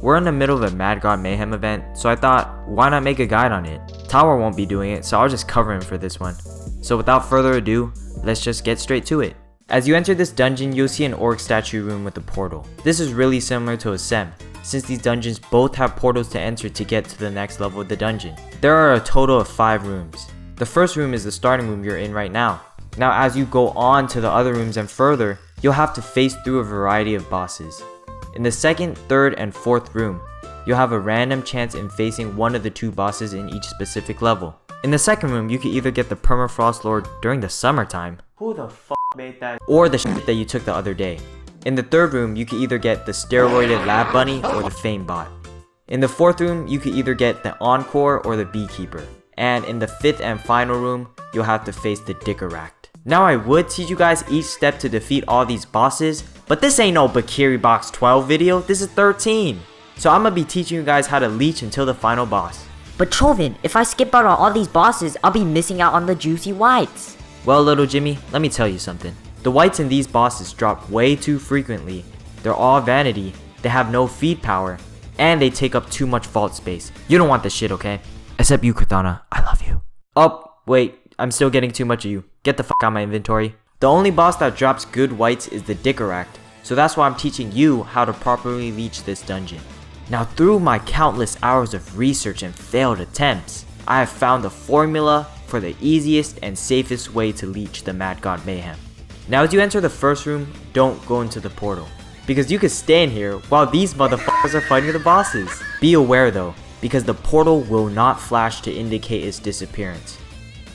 we're in the middle of a Mad God Mayhem event, so I thought, why not make a guide on it? Tower won't be doing it, so I'll just cover him for this one. So without further ado, let's just get straight to it. As you enter this dungeon, you'll see an orc statue room with a portal. This is really similar to a SEM, since these dungeons both have portals to enter to get to the next level of the dungeon. There are a total of 5 rooms. The first room is the starting room you're in right now. Now as you go on to the other rooms and further, you'll have to face through a variety of bosses. In the second, third, and fourth room, you'll have a random chance in facing one of the 2 bosses in each specific level. In the second room, you can either get the Permafrost Lord during the summertime, who the f made that, or the shit that you took the other day. In the third room, you can either get the steroided Lab Bunny or the Fame Bot. In the fourth room, you can either get the Encore or the Beekeeper. And in the 5th and final room, you'll have to face the Dickeract. Now I would teach you guys each step to defeat all these bosses, but this ain't no Bakiri Box 12 video, this is 13. So I'm gonna be teaching you guys how to leech until the final boss. But Chovin, if I skip out on all these bosses, I'll be missing out on the juicy whites. Well, little Jimmy, let me tell you something. The whites in these bosses drop way too frequently, they're all vanity, they have no feed power, and they take up too much vault space. You don't want this shit, okay? Except you, Cortana, I love you. Oh, wait, I'm still getting too much of you. Get the fuck out of my inventory. The only boss that drops good whites is the Dickeract, so that's why I'm teaching you how to properly leech this dungeon. Now through my countless hours of research and failed attempts, I have found the formula for the easiest and safest way to leech the Mad God Mayhem. Now as you enter the first room, don't go into the portal, because you can stand here while these motherfuckers are fighting the bosses. Be aware though, because the portal will not flash to indicate its disappearance.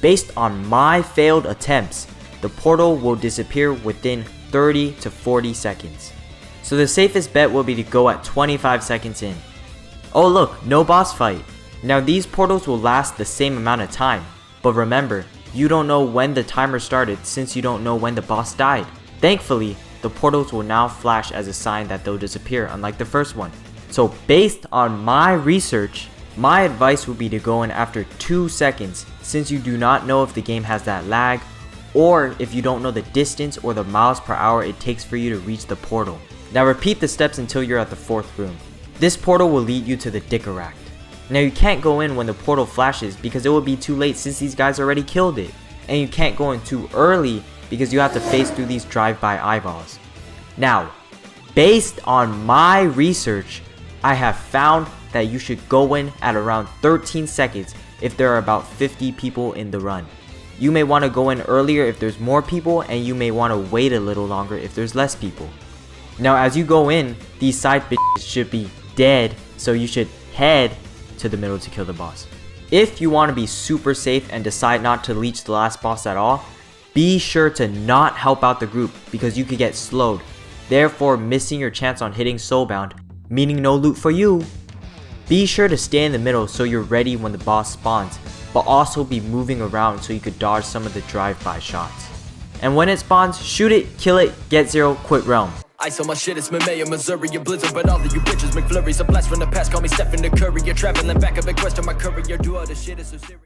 Based on my failed attempts, the portal will disappear within 30 to 40 seconds. So the safest bet will be to go at 25 seconds in. Oh look, no boss fight. Now these portals will last the same amount of time, but remember, you don't know when the timer started since you don't know when the boss died. Thankfully, the portals will now flash as a sign that they'll disappear, unlike the first one. So based on my research, my advice would be to go in after 2 seconds, since you do not know if the game has that lag, or if you don't know the distance or the miles per hour it takes for you to reach the portal. Now repeat the steps until you're at the 4th room. This portal will lead you to the Dickeract. Now you can't go in when the portal flashes because it will be too late since these guys already killed it. And you can't go in too early because you have to face through these drive-by eyeballs. Now, based on my research, I have found that you should go in at around 13 seconds if there are about 50 people in the run. You may want to go in earlier if there's more people, and you may want to wait a little longer if there's less people. Now as you go in, these side bitches should be dead, so you should head to the middle to kill the boss. If you want to be super safe and decide not to leech the last boss at all, be sure to not help out the group because you could get slowed, therefore missing your chance on hitting soulbound, meaning no loot for you. Be sure to stay in the middle so you're ready when the boss spawns, but also be moving around so you could dodge some of the drive-by shots. And when it spawns, shoot it, kill it, get 0, quit realm. I saw my shit, it's Mayhem, Missouri, a blizzard, but all of you bitches McFlurries, a blast from the past, call me Stephen Curry, you're traveling back, a big question, my career, do all this shit is so serious.